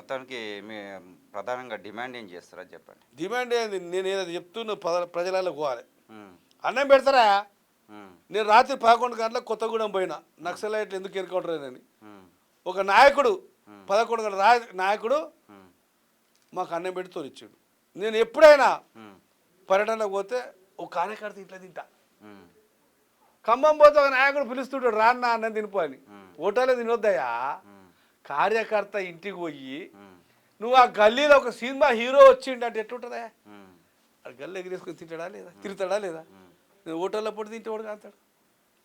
మొత్తానికి మీ ప్రధానంగా డిమాండ్ ఏం చేస్తారో చెప్పండి. డిమాండ్ ఏంది? నేను ఏదో చెప్తున్నా ప్రజలలో పోవాలి. ఉమ్, అన్నం పెడతారా? ఉమ్, నేను రాత్రి 11 గంటలకు కొత్తగూడెం పోయినా, నక్సలైట్లు ఎందుకు ఎన్నుకుంటారని. ఉమ్, ఒక నాయకుడు 11 గంటల నాయకుడు ఉమ్, మాకు అన్నం పెట్టి తోలిచ్చాడు. నేను ఎప్పుడైనా ఉమ్, పర్యటనకు పోతే ఒక కార్యకర్త ఇట్లా తింటా. ఉమ్, ఖమ్మం పోతే ఒక నాయకుడు పిలుస్తుంటాడు, రాన్న అన్నం తినిపో అని. హోటల్లో తినొద్దయా. ఉమ్, కార్యకర్త ఇంటికి పోయి ఉమ్, నువ్వు ఆ గల్లీలో ఒక సినిమా హీరో వచ్చిండు అంటే ఎట్లుంటుందా? ఉమ్, ఆ గల్లి ఎగిరేసుకొని తింటాడా లేదా, తిరుగుతాడా లేదా? నేను హోటల్లో పొడి తింటేవాడు కాస్తాడు.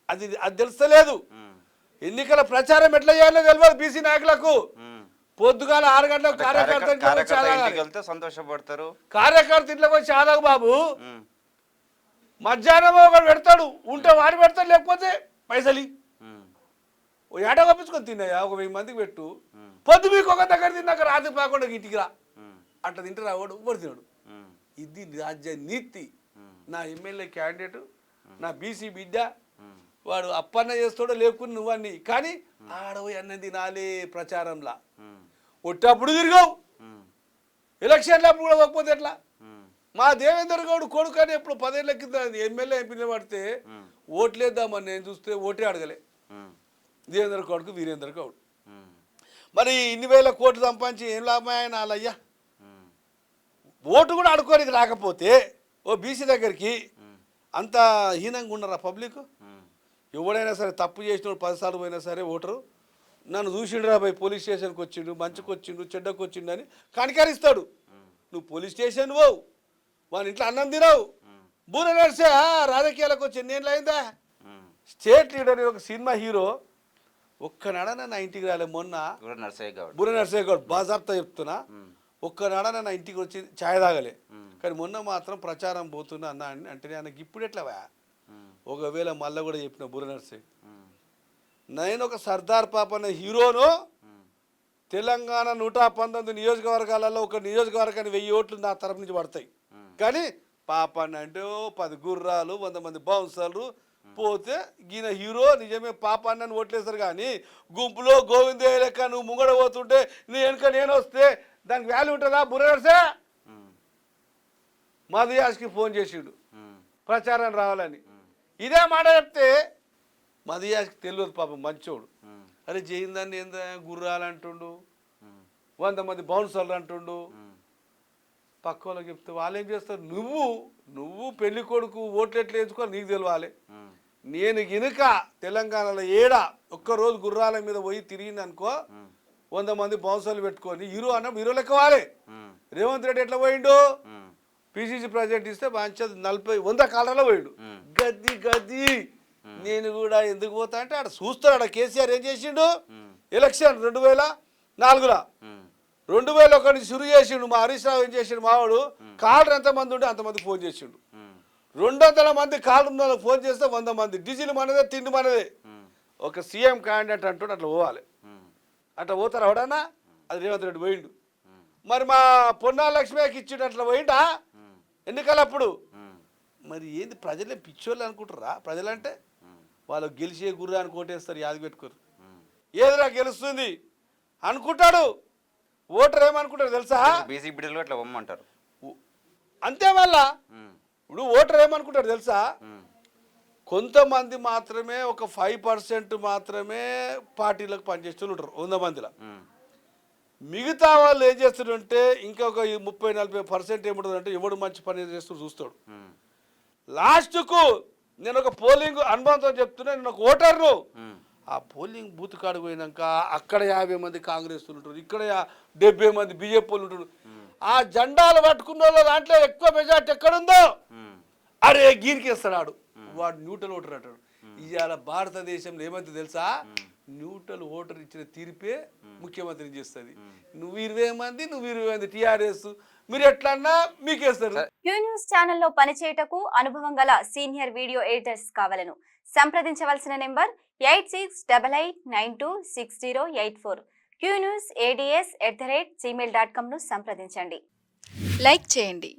అది అది తెలుస్తలేదు. ఉమ్, ఎన్నికల ప్రచారం ఎట్లా చేయాలో తెలియదు బీసీ నాయకులకు. ఉమ్. పొద్దుగాల 6 గంటలకు కార్యకర్త ఇంటికి వెళ్తే సంతోషపడతారు. కార్యకర్త ఇంట్లో పోయి చాదాకు బాబు. ఉమ్, మధ్యాహ్నం ఒకడు పెడతాడు, ఉంటే వాడు పెడతాడు, లేకపోతే పైసలి ఉమ్, ఏట పంపించుకొని తిన్నాయా. ఒక 1000 మందికి పెట్టు. ఉమ్, పొద్దు మీకు ఒక దగ్గర తిన్నాక రాత్రి 11 ఇంటికి రా. ఉమ్, అట్లా తింటే రావాడు ఎవరు తినడు. ఉమ్, ఇది రాజ్య నీతి. ఉమ్, నా ఎమ్మెల్యే క్యాండిడేటు, నా బీసీ బిడ్డ, ఉమ్, వాడు అప్పన్న చేస్తాడో లేకుని నువ్వన్నీ. కానీ ఆడపోయి అన్నం తినాలి ప్రచారంలా. ఉమ్, ఒట్టప్పుడు తిరిగావు, ఉమ్, ఎలక్షన్లప్పుడు కూడా పోకపోతే ఎట్లా? ఉమ్, మా దేవేందర్ గౌడ్ కొడుకు అని ఎప్పుడు 10 ఏళ్ళ కింద ఎమ్మెల్యే ఎంపీని పడితే ఉమ్, ఓట్లేద్దామని నేను చూస్తే ఓటే అడగలే. ఉమ్, దేవేందర్ గౌడ్కు వీరేందర్ గౌడ్. ఉమ్, మరి ఇన్ని వేల కోట్లు సంపాదించి ఏం లాభం ఆయన అలయ్యా? ఉమ్, ఓటు కూడా అడుకోనికి రాకపోతే ఓ బీసీ దగ్గరికి ఉమ్, అంత హీనంగా ఉన్నారా పబ్లిక్? ఉమ్, ఎవడైనా సరే తప్పు చేసిన 10 సార్లు పోయినా సరే ఓటరు నన్ను చూసిండు రా పోయి పోలీస్ స్టేషన్కి వచ్చిండు, మంచికి వచ్చిండు, చెడ్డకు వచ్చిండు అని కనికరిస్తాడు. నువ్వు పోలీస్ స్టేషన్ పోవు, మన ఇంట్లో అన్నం తినవు, బూర నడిసే రాజకీయాలకు వచ్చి ఎన్నేళ్ళు అయిందా? ఉమ్. స్టేట్ లీడర్ ఒక సినిమా హీరో ఒక్కనాడన నా ఇంటికి రాలే. మొన్న కూడా నర్సయ్య గౌడ్. బుర్ర నర్సయ్య గౌడ్ బాజాబ్తా చెప్తున్నా, ఒక్కనాడన నా ఇంటికి వచ్చి ఛాయ్ తాగలే. కానీ మొన్న మాత్రం ప్రచారం పోతున్నా అన్న అంటే ఆయనకి ఇప్పుడు ఎట్లా? ఒకవేళ మళ్ళీ కూడా చెప్పిన బుర్ర నర్సయ్య, నేను ఒక సర్దార్ పాపన్న హీరోను. తెలంగాణ 119 నియోజకవర్గాలలో ఒక నియోజకవర్గానికి 1000 ఓట్లు నా తరపు నుంచి పడతాయి. కానీ పాపన్న అంటే 10 గుర్రాలు, 100 మంది బౌన్సర్లు పోతే ఈయన హీరో నిజమే పాపన్నని ఓట్లేస్తారు. కానీ గుంపులో గోవిందయ్య లెక్క నువ్వు ముంగడ పోతుంటే నీ వెనుక నేను వస్తే దానికి వాల్యూ ఉంటుందా? బుర్రసే మధుయాస్కి ఫోన్ చేసిండు ప్రచారం రావాలని. ఇదే మాట చెప్తే మధుయాస్కి తెలియదు పాపం, మంచోడు. అరే జయిందాన్ని ఏందా గుర్రాలు అంటుండు, 100 మంది బౌన్సర్లు అంటుండు. పక్క వాళ్ళకి చెప్తే వాళ్ళు ఏం చేస్తారు? నువ్వు పెళ్లి కొడుకు ఓట్లు ఎట్లా వేసుకోవాలి నీకు తెలియాలి. నేను గినుక తెలంగాణలో ఒక్కరోజు గుర్రాల మీద పోయి తిరిగింది అనుకో, 100 మంది బౌన్సర్లు పెట్టుకొని హీరో అన్న హీరో లెక్కవాలి. రేవంత్ రెడ్డి ఎట్లా పోయిండు? పిసిసి ప్రెసిడెంట్ ఇస్తే మంచి 40-100 కాలాల్లో పోయిండు. గది నేను కూడా ఎందుకు పోతా అంటే ఆడ చూస్తాడు. ఆడ కేసీఆర్ ఏం చేసిండు? ఎలక్షన్ 2004లో 2001 షురు చేసిండు. మా హరీష్ రావు ఏం చేసిండు? మావాడు కాలర్ ఎంతమంది ఉంటే అంతమంది ఫోన్ చేసిండు. 200 మంది కాలర్ ఉన్న వాళ్ళకి ఫోన్ చేస్తే 100 మంది. డీజిల్ మనదే, తిండి మనదే. ఒక సీఎం క్యాండిడేట్ అంటుంటే అట్లా పోవాలి. అట్లా పోతారు ఎవడన్నా? అది రేవంత్ రెడ్డి పోయిండు. మరి మా పొన్నాల లక్ష్మికి ఇచ్చిండు, అట్లా పోయిండా ఎన్నికలప్పుడు? మరి ఏంది ప్రజలే పిచ్చోళ్ళు అనుకుంటారా? ప్రజలంటే వాళ్ళు గెలిచే గుర్రాన్ని కోటేస్తారు, యాది పెట్టుకోరు. ఏదిరా గెలుస్తుంది అనుకుంటాడు. ఓటర్ ఏమనుకుంటారు తెలుసా? బీసీ బిడ్డలు అట్లా పొమ్మంటారు అంతే. మళ్ళా ఇప్పుడు ఓటర్ ఏమనుకుంటారు తెలుసా? కొంతమంది మాత్రమే, ఒక 5% మాత్రమే పార్టీలకు పనిచేస్తూ ఉంటారు 100 మందిలో. మిగతా వాళ్ళు ఏం చేస్తారంటే ఇంకొక 30-40% ఏముంటుందంటే ఎవడు మంచి పని చేస్తూ చూస్తాడు. లాస్ట్కు నేను ఒక పోలింగ్ అనుభవంతో చెప్తున్నా, నేను ఒక ఓటర్ను. ఆ పోలింగ్ బూత్ కాడికి పోయినాక అక్కడ 50 మంది కాంగ్రెస్ ఉంటారు, ఇక్కడ 70 మంది బీజేపీ వాళ్ళు ఉంటారు. ఆ జెండాలు పట్టుకున్న వాళ్ళ దాంట్లో ఎక్కువ మెజార్టీ ఎక్కడుందో అరే గీరికేస్తాడు వాడు న్యూట్రల్ ఓటర్ అంటాడు. ఇవాళ భారతదేశంలో ఏమైతే తెలుసా? న్యూట్రల్ ఓటర్ ఇచ్చిన తీర్పే ముఖ్యమంత్రిని చేస్తుంది. నువ్వు 20 మంది, నువ్వు 20 మంది టీఆర్ఎస్, మీరు ఎట్లన్నా మీకేస్తారు. క్యూ న్యూస్ ఛానల్లో పనిచేయటకు అనుభవం గల సీనియర్ వీడియో ఎడిటర్స్ కావాలను సంప్రదించవలసిన నెంబర్ 8688926084. qnewsads@gmail.com ను సంప్రదించండి. లైక్ చేయండి.